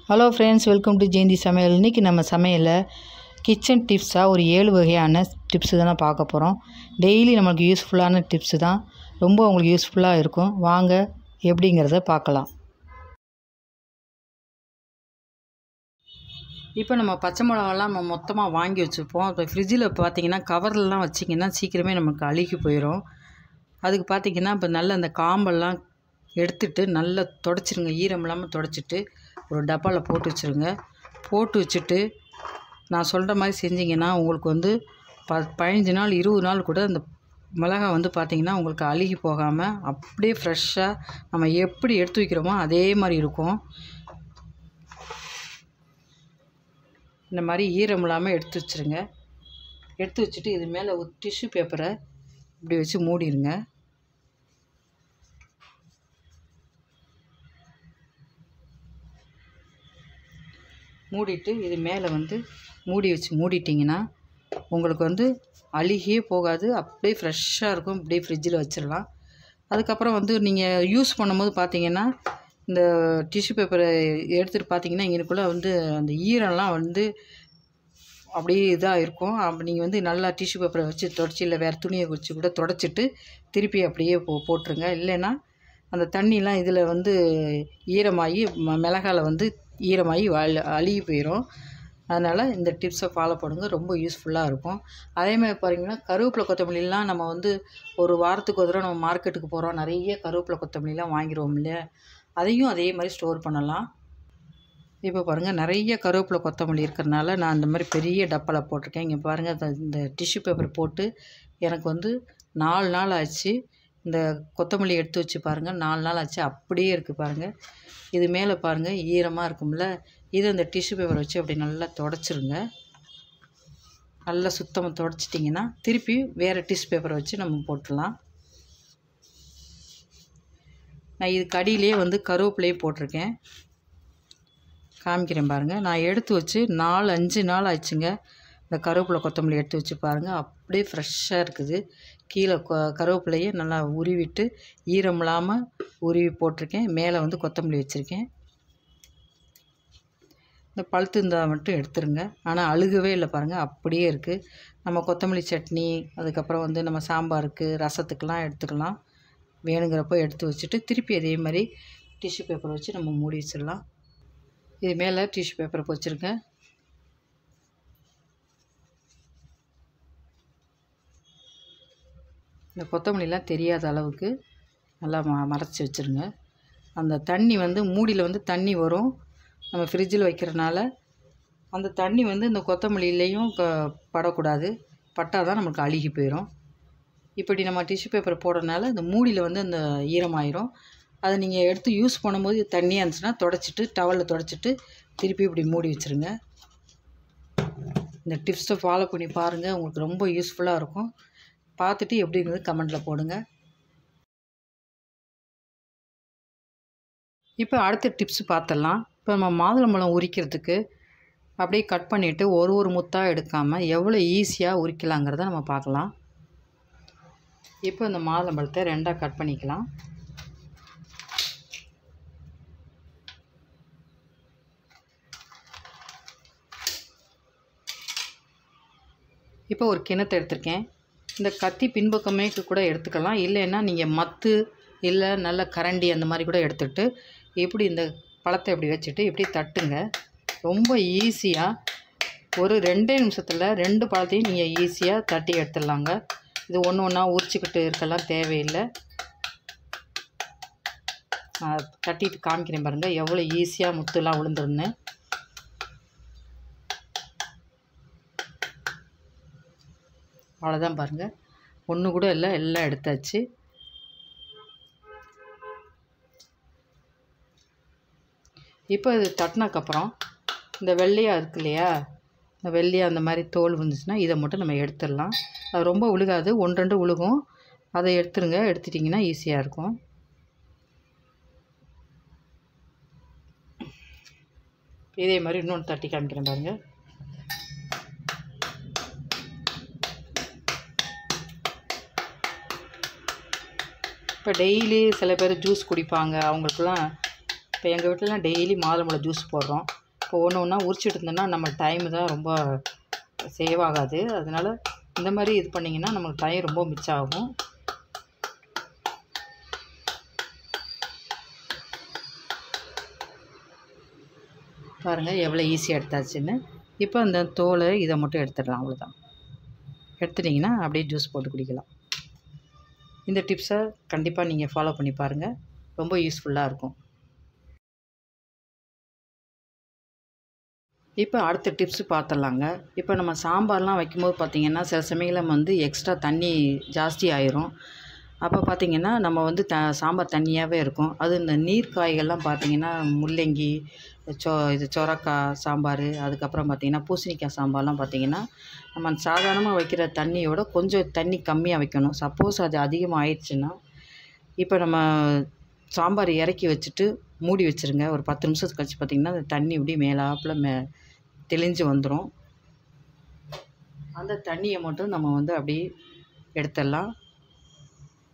Hello friends, welcome to Jayanthi Samayal. இன்றைக்கி நம்ம சமையலில் கிச்சன் டிப்ஸாக ஒரு 7 வகையான டிப்ஸு தான் பார்க்க போகிறோம். டெய்லி நம்மளுக்கு யூஸ்ஃபுல்லான டிப்ஸு தான், ரொம்ப உங்களுக்கு யூஸ்ஃபுல்லாக இருக்கும். வாங்க எப்படிங்கிறத பார்க்கலாம். இப்போ நம்ம பச்சை மிளகாலாம் நம்ம மொத்தமாக வாங்கி வச்சுப்போம். இப்போ ஃப்ரிட்ஜில் பார்த்திங்கன்னா கவர்லாம் வச்சிங்கன்னா சீக்கிரமே நமக்கு அழுகி போயிடும். அதுக்கு பார்த்திங்கன்னா இப்போ நல்ல அந்த காம்பெல்லாம் எடுத்துட்டு நல்லா தொடச்சிருங்க. ஈரம் இல்லாமல் தொடச்சிட்டு ஒரு டப்பாவில் போட்டு வச்சுருங்க. போட்டு வச்சுட்டு நான் சொல்கிற மாதிரி செஞ்சிங்கன்னா உங்களுக்கு வந்து 15 நாள் 20 நாள் கூட அந்த மிளகா வந்து பார்த்திங்கன்னா உங்களுக்கு அழுகி போகாமல் அப்படியே ஃப்ரெஷ்ஷாக நம்ம எப்படி எடுத்து வைக்கிறோமோ அதே மாதிரி இருக்கும். இந்த மாதிரி ஈரம் இல்லாமல் எடுத்து வச்சுருங்க. எடுத்து வச்சுட்டு இது மேலே ஒரு டிஷ்யூ பேப்பரை இப்படி வச்சு மூடிடுங்க. மூடிட்டு இது மேலே வந்து மூடி வச்சு மூடிட்டிங்கன்னா உங்களுக்கு வந்து அழுகியே போகாது, அப்படியே ஃப்ரெஷ்ஷாக இருக்கும். அப்படியே ஃப்ரிட்ஜில் வச்சிடலாம். அதுக்கப்புறம் வந்து நீங்கள் யூஸ் பண்ணும்போது பார்த்தீங்கன்னா இந்த டிஷ்யூ பேப்பரை எடுத்துகிட்டு பார்த்தீங்கன்னா இங்கேக்குள்ளே வந்து அந்த ஈரம்லாம் வந்து அப்படியே இதாக இருக்கும். அப்போ நீங்கள் வந்து நல்லா டிஷ்யூ பேப்பரை வச்சு தொடச்சி இல்லை வேறு துணியை வச்சு கூட தொடச்சிட்டு திருப்பி அப்படியே போட்டுருங்க. இல்லைன்னா அந்த தண்ணிலாம் இதில் வந்து ஈரமாகி மிளகால வந்து ஈரமாகி அழுகி போயிடும். அதனால் இந்த டிப்ஸை ஃபாலோ பண்ணுங்கள், ரொம்ப யூஸ்ஃபுல்லாக இருக்கும். அதேமாதிரி பாருங்கன்னா கருவேப்பிலை கொத்தமல்லிலாம் நம்ம வந்து ஒரு வாரத்துக்கு ஒரு தடவை நம்ம மார்க்கெட்டுக்கு போகிறோம், நிறைய கருவேப்பிலை கொத்தமல்லிலாம் வாங்கிடுவோம் இல்லையா, அதையும் அதே மாதிரி ஸ்டோர் பண்ணலாம். இப்போ பாருங்கள் நிறைய கருவேப்பிலை கொத்தமல்லி இருக்கிறனால நான் இந்த மாதிரி பெரிய டப்பாவில் போட்டிருக்கேன். இங்கே பாருங்கள் இந்த டிஷ்யூ பேப்பர் போட்டு எனக்கு வந்து 4 நாள் ஆச்சு. இந்த கொத்தமல்லி எடுத்து வச்சு பாருங்கள், 4 நாள் ஆச்சு, அப்படியே இருக்குது பாருங்கள். இது மேலே பாருங்கள் ஈரமாக இருக்கும்ல, இது அந்த டிஷ்யூ பேப்பர் வச்சு அப்படி நல்லா தொடச்சிருங்க. நல்லா சுத்தமாக தொடச்சிட்டிங்கன்னா திருப்பி வேறு டிஷ்யூ பேப்பரை வச்சு நம்ம போட்டுடலாம். நான் இதுக்கு அடியிலேயே வந்து கருவேப்பிலையே போட்டிருக்கேன், காமிக்கிறேன் பாருங்கள். நான் எடுத்து வச்சு 4-5 நாள் ஆச்சுங்க. இந்த கருவேப்பிலை கொத்தமல்லி எடுத்து வச்சு பாருங்கள், அப்படியே ஃப்ரெஷ்ஷாக இருக்குது. கீழே கருவேப்பிலையே நல்லா உருவிட்டு ஈரம் இல்லாமல் உருவி போட்டிருக்கேன். மேலே வந்து கொத்தமல்லி வச்சுருக்கேன். இந்த பழுத்து இருந்தால் மட்டும் எடுத்துருங்க. ஆனால் அழுகவே இல்லை பாருங்கள், அப்படியே இருக்குது. நம்ம கொத்தமல்லி சட்னி, அதுக்கப்புறம் வந்து நம்ம சாம்பாருக்கு ரசத்துக்கெலாம் எடுத்துக்கலாம். வேணுங்கிறப்போ எடுத்து வச்சுட்டு திருப்பி அதே மாதிரி டிஷ்யூ பேப்பர் வச்சு நம்ம மூடி வச்சிடலாம். இது மேலே டிஷ்யூ பேப்பரை வச்சுருங்க. இந்த கொத்தமல்லிலாம் தெரியாத அளவுக்கு நல்லா மறைச்சி வச்சுருங்க. அந்த தண்ணி வந்து மூடியில் வந்து தண்ணி வரும், நம்ம ஃப்ரிட்ஜில் வைக்கிறனால அந்த தண்ணி வந்து இந்த கொத்தமல்லியிலையும் படக்கூடாது. பட்டால் தான் நமக்கு அழுகி போயிடும். இப்படி நம்ம டிஷ்யூ பேப்பர் போடுறதுனால இந்த மூடியில் வந்து அந்த ஈரமாயிரும். அதை நீங்கள் எடுத்து யூஸ் பண்ணும்போது தண்ணியாக இருந்துச்சுன்னா தொடச்சிட்டு டவலில் தொடச்சிட்டு திருப்பி இப்படி மூடி வச்சுருங்க. இந்த டிப்ஸை ஃபாலோ பண்ணி பாருங்கள், உங்களுக்கு ரொம்ப யூஸ்ஃபுல்லாக இருக்கும். பார்த்துட்டு எப்படிங்கிறது கமெண்ட்டில் போடுங்க. இப்போ அடுத்த டிப்ஸ் பார்த்துடலாம். இப்போ நம்ம மாதுளம்பழம் உரிக்கிறதுக்கு அப்படியே கட் பண்ணிவிட்டு ஒரு முத்தாக எடுக்காமல் எவ்வளோ ஈஸியாக உரிக்கலாங்கிறத நம்ம பார்க்கலாம். இப்போ இந்த மாதுளம்பழத்தை 2ஆக கட் பண்ணிக்கலாம். இப்போ ஒரு கிணத்தை எடுத்திருக்கேன். இந்த கத்தி பின்பக்கமே கூட எடுத்துக்கலாம், இல்லைன்னா நீங்கள் மத்து இல்லை நல்ல கரண்டி அந்த மாதிரி கூட எடுத்துகிட்டு இப்படி இந்த பழத்தை இப்படி வச்சுட்டு இப்படி தட்டுங்க. ரொம்ப ஈஸியாக ஒரு 2 நிமிஷத்தில் 2 பழத்தையும் நீங்கள் ஈஸியாக தட்டி எடுத்துடலாங்க. இது ஒன்றா உரிச்சிக்கிட்டு இருக்கலாம் தேவையில்லை. நான் தட்டிட்டு காமிக்கிறேன் பாருங்கள், எவ்வளோ ஈஸியாக முத்துலாம் விழுந்துருன்னு. அவ்வளோதான் பாருங்கள், ஒன்று கூட இல்லை, எல்லாம் எடுத்தாச்சு. இப்போ இது தட்டினதுக்கப்புறம் இந்த வெள்ளையாக இருக்கு இல்லையா, இந்த வெள்ளையாக அந்த மாதிரி தோல் வந்துச்சுன்னா இதை மட்டும் நம்ம எடுத்துடலாம். அது ரொம்ப உழுகாது, 1-2 உழுகும். அதை எடுத்துருங்க. எடுத்துட்டிங்கன்னா ஈஸியாக இருக்கும். இதே மாதிரி இன்னொன்று தட்டி காமிக்கிறேன் பாருங்கள். இப்போ டெய்லி சில பேர் ஜூஸ் குடிப்பாங்க, அவங்களுக்குலாம் இப்போ எங்கள் வீட்டிலலாம் டெய்லி மாதுளம்பழம் ஜூஸ் போடுறோம். இப்போ ஒன்று ஒன்றா உரிச்சிட்டு இருந்தோன்னா நம்ம டைம் தான் ரொம்ப சேவ் ஆகாது. அதனால் இந்த மாதிரி இது பண்ணிங்கன்னா நமக்கு டைம் ரொம்ப மிச்சம் ஆகும். பாருங்கள் எவ்வளோ ஈஸியாக எடுத்தாச்சுன்னு. இப்போ அந்த தோலை இதை மட்டும் எடுத்துடலாம், அவ்வளோதான். எடுத்துட்டிங்கன்னா அப்படியே ஜூஸ் போட்டு குடிக்கலாம். இந்த டிப்ஸை கண்டிப்பாக நீங்கள் ஃபாலோ பண்ணி பாருங்கள், ரொம்ப யூஸ்ஃபுல்லாக இருக்கும். இப்போ அடுத்த டிப்ஸு பார்த்துடலாங்க. இப்போ நம்ம சாம்பார்லாம் வைக்கும்போது பார்த்திங்கன்னா சில சமயம் வந்து எக்ஸ்ட்ரா தண்ணி ஜாஸ்தி ஆயிரும். அப்போ பார்த்திங்கன்னா நம்ம வந்து சாம்பார் தண்ணியாகவே இருக்கும். அது இந்த நீர் காய்கள்லாம் பார்த்திங்கன்னா முள்ளங்கி, சொரக்காய் சாம்பார், அதுக்கப்புறம் பார்த்திங்கன்னா பூசணிக்காய் சாம்பார்லாம் பார்த்திங்கன்னா நம்ம சாதாரணமாக வைக்கிற தண்ணியோட கொஞ்சம் தண்ணி கம்மியாக வைக்கணும். சப்போஸ் அது அதிகமாக ஆயிடுச்சுன்னா இப்போ நம்ம சாம்பார் இறக்கி வச்சுட்டு மூடி வச்சுருங்க. ஒரு 10 நிமிஷத்துக்கு கழிச்சு பார்த்திங்கன்னா அந்த தண்ணி இப்படி மேலாப்பில் தெளிஞ்சு வந்துடும். அந்த தண்ணியை மட்டும் நம்ம வந்து அப்படியே எடுத்துடலாம்.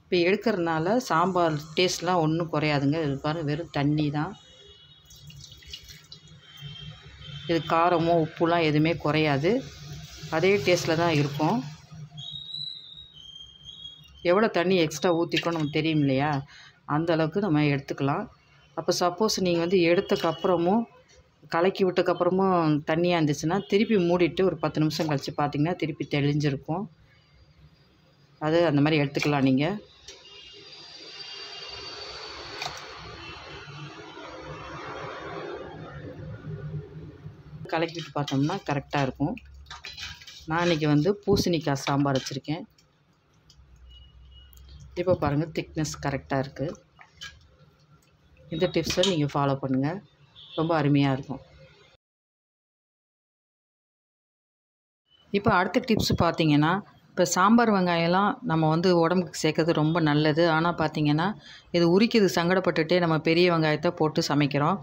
இப்போ எடுக்கிறதுனால சாம்பார் டேஸ்ட்லாம் ஒன்றும் குறையாதுங்க. இது பாருங்கள், வெறும் தண்ணி தான். இது காரமோ உப்புலாம் எதுவுமே குறையாது, அதே டேஸ்ட்டில் தான் இருக்கும். எவ்வளோ தண்ணி எக்ஸ்ட்ரா ஊற்றிக்கணும் நமக்கு தெரியும் இல்லையா, அந்த அளவுக்கு நம்ம எடுத்துக்கலாம். அப்போ சப்போஸ் நீங்கள் வந்து எடுத்ததுக்கப்புறமும் கலக்கி விட்டதுக்கப்புறமும் தண்ணியாக இருந்துச்சுன்னா திருப்பி மூடிட்டு ஒரு 10 நிமிஷம் கழித்து பார்த்திங்கன்னா திருப்பி தெளிஞ்சிருக்கும். அது அந்த மாதிரி எடுத்துக்கலாம். நீங்கள் கலக்கி விட்டு பார்த்தோம்னா கரெக்டாக இருக்கும். நான் இன்றைக்கி வந்து பூசணிக்காய் சாம்பார் வச்சுருக்கேன். இப்போ பாருங்கள் திக்னஸ் கரெக்டாக இருக்குது. இந்த டிப்ஸை நீங்கள் ஃபாலோ பண்ணுங்கள், ரொம்ப அருமையாக இருக்கும். இப்போ அடுத்த டிப்ஸ் பார்த்திங்கன்னா, இப்போ சாம்பார் வெங்காயம்லாம் நம்ம வந்து உடம்புக்கு சேர்க்கறது ரொம்ப நல்லது. ஆனால் பார்த்திங்கன்னா இது உரிக்கிறது சங்கடப்பட்டுட்டே நம்ம பெரிய வெங்காயத்தை போட்டு சமைக்கிறோம்.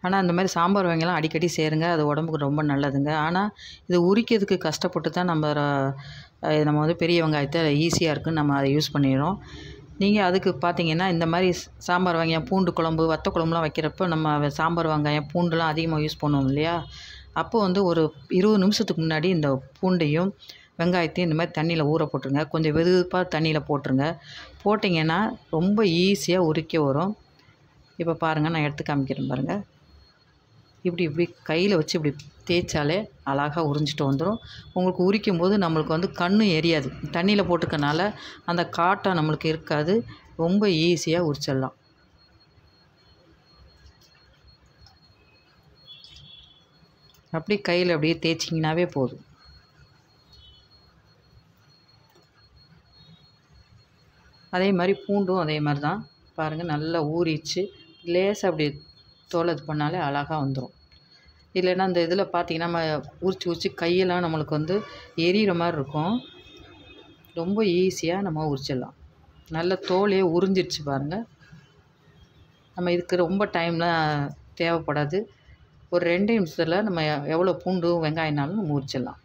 ஆனால் அந்த மாதிரி சாம்பார் வெங்காயம்லாம் அடிக்கடி சேருங்க, அது உடம்புக்கு ரொம்ப நல்லதுங்க. ஆனால் இது உரிக்கிறதுக்கு கஷ்டப்பட்டு தான் நம்ம வந்து பெரிய வெங்காயத்தை ஈஸியாக இருக்குன்னு நம்ம அதை யூஸ் பண்ணிடுறோம். நீங்கள் அதுக்கு பார்த்திங்கன்னா இந்த மாதிரி சாம்பார் வெங்காயம், பூண்டு குழம்பு, வத்த குழம்புலாம் வைக்கிறப்போ நம்ம சாம்பார் வெங்காயம், பூண்டுலாம் அதிகமாக யூஸ் பண்ணுவோம் இல்லையா, அப்போது வந்து ஒரு 20 நிமிஷத்துக்கு முன்னாடி இந்த பூண்டையும் வெங்காயத்தையும் இந்த மாதிரி தண்ணியில் ஊற போட்டுருங்க. கொஞ்சம் வெதுப்பாக தண்ணியில் போட்டுருங்க. போட்டிங்கன்னா ரொம்ப ஈஸியாக உரிக்க வரும். இப்போ பாருங்கள், நான் எடுத்து காமிக்கிறேன் பாருங்கள். இப்படி கையில் வச்சு இப்படி தேய்ச்சாலே அழகாக உறிஞ்சிட்டு வந்துடும். உங்களுக்கு உரிக்கும் போது நம்மளுக்கு வந்து கண்ணு எரியாது, தண்ணியில் போட்டுக்கனால அந்த காட்டம் நம்மளுக்கு இருக்காது. ரொம்ப ஈஸியாக உரிச்சிடலாம். அப்படி கையில் அப்படியே தேய்ச்சிங்கனாவே போதும். அதே மாதிரி பூண்டும் அதே மாதிரி தான் பாருங்கள், நல்லா ஊறிச்சு. லேசாக அப்படி தோலை இது பண்ணாலே அழகாக வந்துடும். இல்லைன்னா அந்த இதில் பார்த்திங்கன்னா நம்ம உரிச்சு கையெல்லாம் நம்மளுக்கு வந்து எரியிற மாதிரி இருக்கும். ரொம்ப ஈஸியாக நம்ம உரிச்சிடலாம். நல்ல தோலையே உறிஞ்சிடுச்சு பாருங்கள். நம்ம இதுக்கு ரொம்ப டைம்லாம் தேவைப்படாது. ஒரு 2 நிமிஷத்தில் நம்ம எவ்வளோ பூண்டு வெங்காயம்னாலும் நம்ம உரிச்சிடலாம்.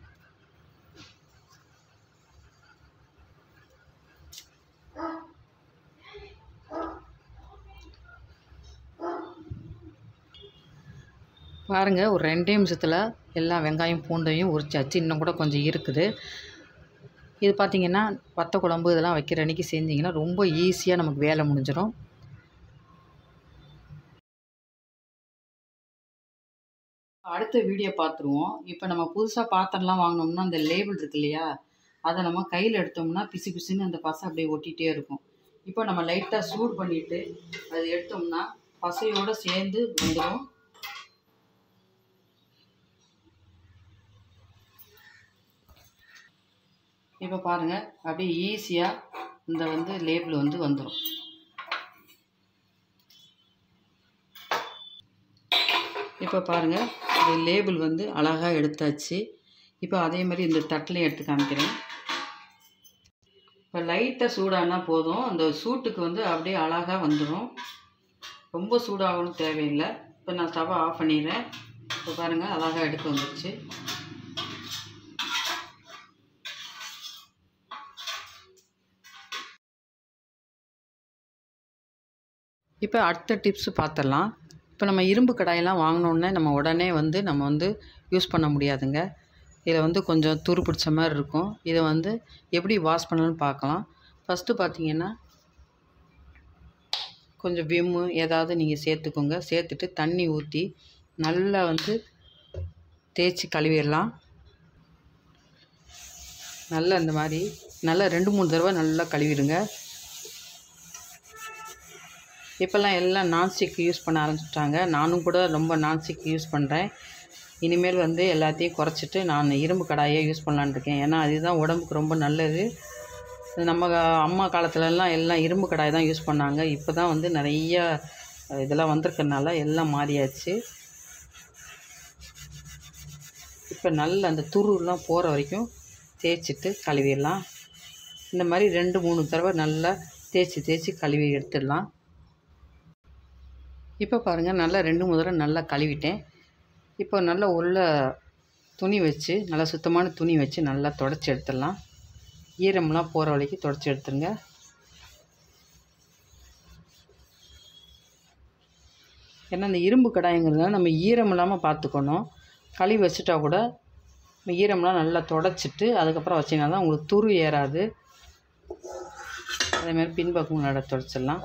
பாருங்கள், ஒரு 2 நிமிஷத்தில் எல்லா வெங்காயம் பூண்டையும் உரிச்சாச்சு. இன்னும் கூட கொஞ்சம் இருக்குது. இது பார்த்திங்கன்னா வத்த குழம்பு இதெல்லாம் வைக்கிற அன்றைக்கி செஞ்சிங்கன்னா ரொம்ப ஈஸியாக நமக்கு வேலை முடிஞ்சிடும். அடுத்த வீடியோ பார்த்துருவோம். இப்போ நம்ம புதுசாக பாத்திரம்லாம் வாங்கினோம்னா அந்த லேபிள் இருக்கு இல்லையா, அதை நம்ம கையில் எடுத்தோம்னா பிசு பிசுன்னு அந்த பசை அப்படியே ஒட்டிகிட்டே இருக்கும். இப்போ நம்ம லைட்டாக சூடு பண்ணிவிட்டு அது எடுத்தோம்னா பசையோடு சேர்ந்து வந்துடும். இப்போ பாருங்கள், அப்படியே ஈஸியாக இந்த வந்து லேபிள் வந்து வந்துடும். இப்போ பாருங்கள், இந்த லேபிள் வந்து அழகாக எடுத்தாச்சு. இப்போ அதே மாதிரி இந்த தட்டிலையும் எடுத்து காமிக்கிறேன். இப்போ லைட்டாக சூடானால் போதும், அந்த சூட்டுக்கு வந்து அப்படியே அழகாக வந்துடும். ரொம்ப சூடாகணும் தேவையில்லை. இப்போ நான் ஸ்டவ்வை ஆஃப் பண்ணிடுறேன். இப்போ பாருங்கள், அழகாக எடுக்க வந்துடுச்சு. இப்போ அடுத்த டிப்ஸ் பார்த்துடலாம். இப்போ நம்ம இரும்பு கடாயெல்லாம் வாங்கினோன்னே நம்ம உடனே வந்து நம்ம வந்து யூஸ் பண்ண முடியாதுங்க. இதில் வந்து கொஞ்சம் துரு பிடிச்ச மாதிரி இருக்கும். இதை வந்து எப்படி வாஷ் பண்ணலான்னு பார்க்கலாம். ஃபஸ்ட்டு பார்த்தீங்கன்னா கொஞ்சம் விம்மு ஏதாவது நீங்கள் சேர்த்துக்கோங்க. சேர்த்துட்டு தண்ணி ஊற்றி நல்லா வந்து தேய்ச்சி கழுவிடலாம். நல்லா இந்த மாதிரி நல்லா 2-3 தடவை நல்லா கழுவிடுங்க. இப்போல்லாம் எல்லாம் நான்ஸ்டிக் யூஸ் பண்ண ஆரம்பிச்சிட்டாங்க. நானும் கூட ரொம்ப நான்ஸ்டிக் யூஸ் பண்ணுறேன். இனிமேல் வந்து எல்லாத்தையும் குறைச்சிட்டு நான் இரும்பு கடாயை யூஸ் பண்ணலான்னு இருக்கேன். ஏன்னா அதுதான் உடம்புக்கு ரொம்ப நல்லது. நம்ம அம்மா காலத்துலலாம் எல்லாம் இரும்பு கடாய் தான் யூஸ் பண்ணாங்க. இப்போ தான் வந்து நிறைய இதெல்லாம் வந்திருக்கறனால எல்லாம் மாறியாச்சு. இப்போ நல்லா அந்த துருலாம் போகிற வரைக்கும் தேய்ச்சிட்டு கழுவிடலாம். இந்த மாதிரி 2-3 தடவை நல்லா தேய்ச்சி கழுவி எடுத்துடலாம். இப்போ பாருங்கள் நல்லா 2-3 தடவை நல்லா கழுவிட்டேன். இப்போ நல்லா உள்ள துணி வச்சு நல்லா சுத்தமான துணி வச்சு நல்லா துடைச்சி எடுத்துடலாம். ஈரம்லாம் போகிற வரைக்கும் துடைச்சி எடுத்துருங்க. ஏன்னா இந்த இரும்பு கடாய்ங்கிறதுனால நம்ம ஈரம் இல்லாமல் பார்த்துக்கணும். கழுவி வச்சுட்டா கூட ஈரம்லாம் நல்லா துடைச்சிட்டு அதுக்கப்புறம் வச்சிங்கன்னா தான் உங்களுக்கு துரு ஏறாது. அதேமாதிரி பின்பக்கம் நல்லா துடைச்சிடலாம்.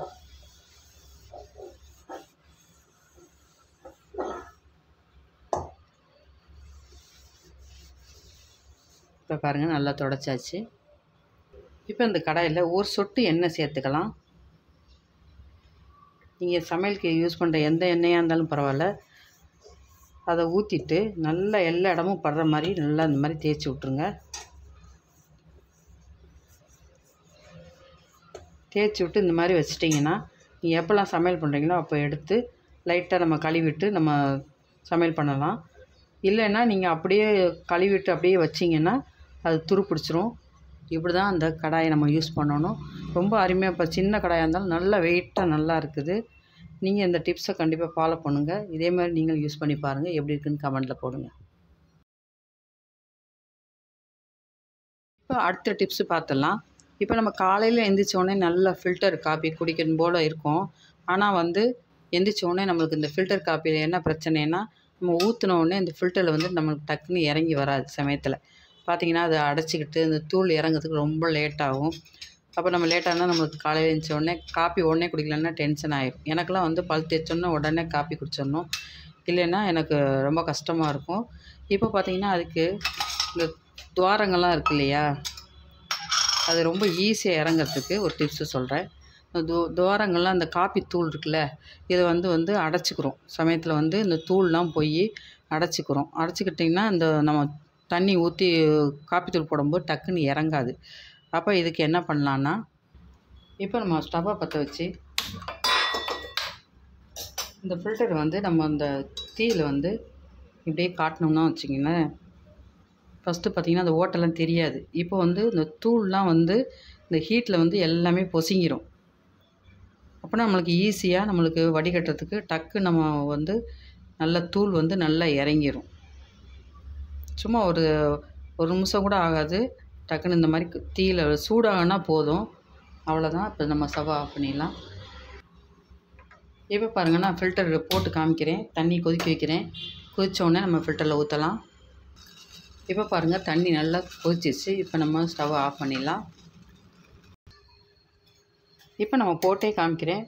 இப்போ பாருங்கள் நல்லா துடைச்சாச்சு. இப்போ இந்த கடாயில் ஒரு சொட்டு எண்ணெய் சேர்த்துக்கலாம். நீங்கள் சமையலுக்கு யூஸ் பண்ணுற எந்த எண்ணெயாக இருந்தாலும் பரவாயில்ல. அதை ஊற்றிட்டு நல்லா எல்லா இடமும் படுற மாதிரி நல்லா இந்த மாதிரி தேய்ச்சி விட்ருங்க. தேய்ச்சி விட்டு இந்த மாதிரி வச்சிட்டிங்கன்னா நீங்கள் எப்போல்லாம் சமையல் பண்ணுறீங்களோ அப்போ எடுத்து லைட்டாக நம்ம கழுவிட்டு நம்ம சமையல் பண்ணலாம். இல்லைன்னா நீங்கள் அப்படியே கழுவிட்டு அப்படியே வச்சிங்கன்னா அது துரு பிடிச்சிரும். இப்படி தான் அந்த கடாயை நம்ம யூஸ் பண்ணணும். ரொம்ப அருமையாக இப்போ சின்ன கடாயாக இருந்தாலும் நல்லா வெயிட்டாக நல்லா இருக்குது. நீங்கள் இந்த டிப்ஸை கண்டிப்பாக ஃபாலோ பண்ணுங்கள். இதே மாதிரி நீங்கள் யூஸ் பண்ணி பாருங்கள். எப்படி இருக்குன்னு கமெண்ட்டில் போடுங்க. இப்போ அடுத்த டிப்ஸு பார்த்துடலாம். இப்போ நம்ம காலையில் எந்திரிச்சோடனே நல்லா ஃபில்டர் காப்பி குடிக்கணும் போல் இருக்கும். ஆனால் வந்து எந்திரிச்சோடனே நம்மளுக்கு இந்த ஃபில்டர் காப்பியில் என்ன பிரச்சனைனா நம்ம ஊற்றினோடனே இந்த ஃபில்டரில் வந்து நம்மளுக்கு டக்குன்னு இறங்கி வராது. சமயத்தில் பார்த்திங்கன்னா அதை அடைச்சிக்கிட்டு இந்த தூள் இறங்கிறதுக்கு ரொம்ப லேட்டாகும். அப்போ நம்ம லேட்டானால் நம்மளுக்கு காலையில் எழுந்திரிச்சோடனே காப்பி உடனே குடிக்கலன்னா டென்ஷன் ஆகிடும். எனக்கெல்லாம் வந்து பல் தேய்ச்சோன்னா உடனே காப்பி குடிச்சிடணும். இல்லைன்னா எனக்கு ரொம்ப கஷ்டமாக இருக்கும். இப்போ பார்த்திங்கன்னா அதுக்கு இந்த துவாரங்கள்லாம் இருக்கு இல்லையா, அது ரொம்ப ஈஸியாக இறங்கிறதுக்கு ஒரு டிப்ஸு சொல்கிறேன். துவாரங்கள்லாம் அந்த காப்பி தூள் இருக்குல்ல, இதை வந்து அடைச்சிக்கிறோம். சமயத்தில் வந்து இந்த தூள்லாம் போய் அடைச்சிக்கிறோம். அடைச்சிக்கிட்டிங்கன்னா இந்த நம்ம தண்ணி ஊற்றி காப்பி தூள் போடும்போது டக்குன்னு இறங்காது. அப்போ இதுக்கு என்ன பண்ணலான்னா, இப்போ நம்ம ஸ்டவ்வை பற்ற வச்சு இந்த ஃபில்டர் வந்து நம்ம அந்த தீயில் வந்து இப்படியே காட்டினோம்னா வச்சிங்களேன், ஃபஸ்ட்டு பார்த்திங்கன்னா அந்த ஓட்டெல்லாம் தெரியாது. இப்போ வந்து இந்த தூள்லாம் வந்து இந்த ஹீட்டில் வந்து எல்லாமே பொசுங்கிடும். அப்போனா நம்மளுக்கு ஈஸியாக நம்மளுக்கு வடிகட்டுறதுக்கு டக்கு நம்ம வந்து நல்ல தூள் வந்து நல்லா இறங்கிடும். சும்மா ஒரு நிமிஷம் கூட ஆகாது. டக்குன்னு இந்த மாதிரி தீயில் சூடாகனா போதும். அவ்வளோதான். இப்போ நம்ம ஸ்டவ் ஆஃப் பண்ணிடலாம். இப்போ பாருங்கள், நான் ஃபில்டர் போட்டு காமிக்கிறேன். தண்ணி கொதிக்க வைக்கிறேன். கொதித்தோடனே நம்ம ஃபில்டரில் ஊற்றலாம். இப்போ பாருங்கள் தண்ணி நல்லா கொதிச்சிச்சு. இப்போ நம்ம ஸ்டவ் ஆஃப் பண்ணிடலாம். இப்போ நம்ம போட்டே காமிக்கிறேன்.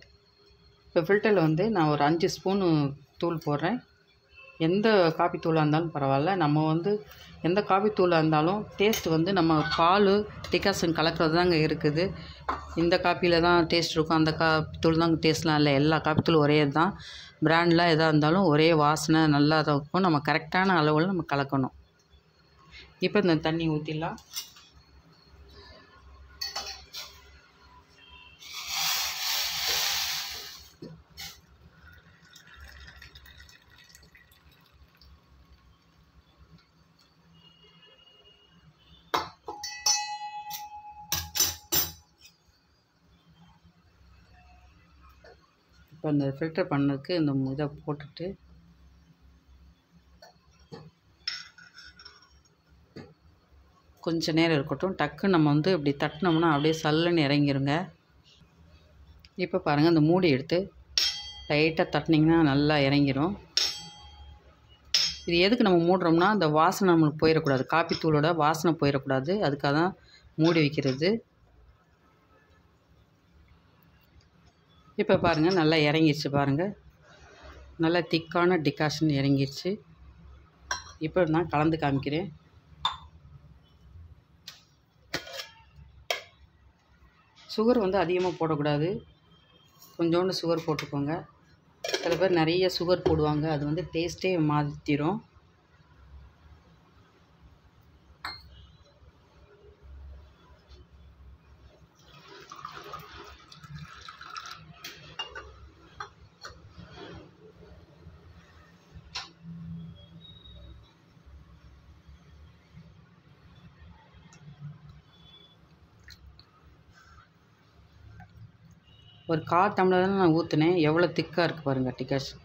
இப்போ ஃபில்டரில் வந்து நான் ஒரு 5 ஸ்பூனு தூள் போடுறேன். எந்த காப்பி தூளாக இருந்தாலும் பரவாயில்ல. நம்ம வந்து எந்த காப்பி தூளாக இருந்தாலும் டேஸ்ட் வந்து நம்ம பால் டிகாஷன் கலக்கிறது தாங்க இருக்குது. இந்த காப்பியில் தான் டேஸ்ட் இருக்கும், அந்த காப்பி தூள் தான் டேஸ்ட்லாம் இல்லை. எல்லா காப்பி தூள் ஒரே தான். பிராண்ட்லாம் எதாக இருந்தாலும் ஒரே வாசனை நல்லா தான் இருக்கும். நம்ம கரெக்டான அளவில் நம்ம கலக்கணும். இப்போ இந்த தண்ணி ஊற்றிடலாம். இப்போ இந்த ஃபில்டர் பண்ணதுக்கு இந்த இதை போட்டுட்டு கொஞ்சம் நேரம் இருக்கட்டும். டக்குன்னு நம்ம வந்து இப்படி தட்டினோம்னா அப்படியே சல்லுன்னு இறங்கிருங்க. இப்போ பாருங்கள், இந்த மூடி எடுத்து லைட்டாக தட்டினீங்கன்னா நல்லா இறங்கிடும். இது எதுக்கு நம்ம மூடுறோம்னா அந்த வாசனை நம்மளுக்கு போயிடக்கூடாது, காப்பி தூளோட வாசனை போயிடக்கூடாது, அதுக்காக தான் மூடி வைக்கிறது. இப்போ பாருங்கள் நல்லா இறங்கிடுச்சு பாருங்கள், நல்லா திக்கான டிகாஷன் இறங்கிடுச்சு. இப்போ நான் கலந்து காமிக்கிறேன். சுகர் வந்து அதிகமாக போடக்கூடாது, கொஞ்சோண்டு சுகர் போட்டுக்கோங்க. சில பேர் நிறைய சுகர் போடுவாங்க, அது வந்து டேஸ்ட்டே மாற்றிடும். ஒரு 1/4 டம்ளர் தான் நான் ஊற்றினேன், எவ்வளோ திக்காக இருக்குது பாருங்கள் டிகாஷன்.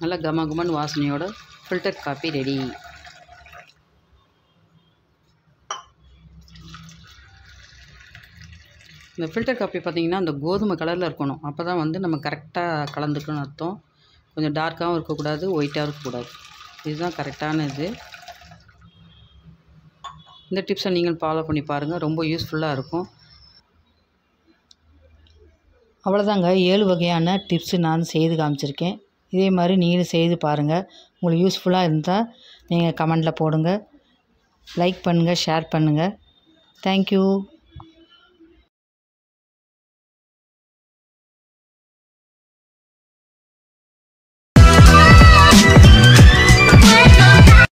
நல்லா கமகமன் வாசனையோட ஃபில்டர் காப்பி ரெடி. இந்த ஃபில்டர் காப்பி பார்த்திங்கன்னா அந்த கோதுமை கலரில் இருக்கணும், அப்போ தான் வந்து நம்ம கரெக்டாக கலந்துக்கணும்னு அர்த்தம். கொஞ்சம் டார்க்காகவும் இருக்கக்கூடாது, ஒயிட்டாகவும் இருக்கக்கூடாது, இதுதான் கரெக்டான இது. இந்த டிப்ஸை நீங்கள் ஃபாலோ பண்ணி பாருங்கள், ரொம்ப யூஸ்ஃபுல்லாக இருக்கும். அவ்வளோதாங்க, 7 வகையான டிப்ஸு நான் செய்து காமிச்சிருக்கேன். இதே மாதிரி நீங்களும் செய்து பாருங்கள். உங்களுக்கு யூஸ்ஃபுல்லாக இருந்தால் நீங்கள் கமெண்டில் போடுங்க, லைக் பண்ணுங்கள், ஷேர் பண்ணுங்கள். தேங்க்யூ.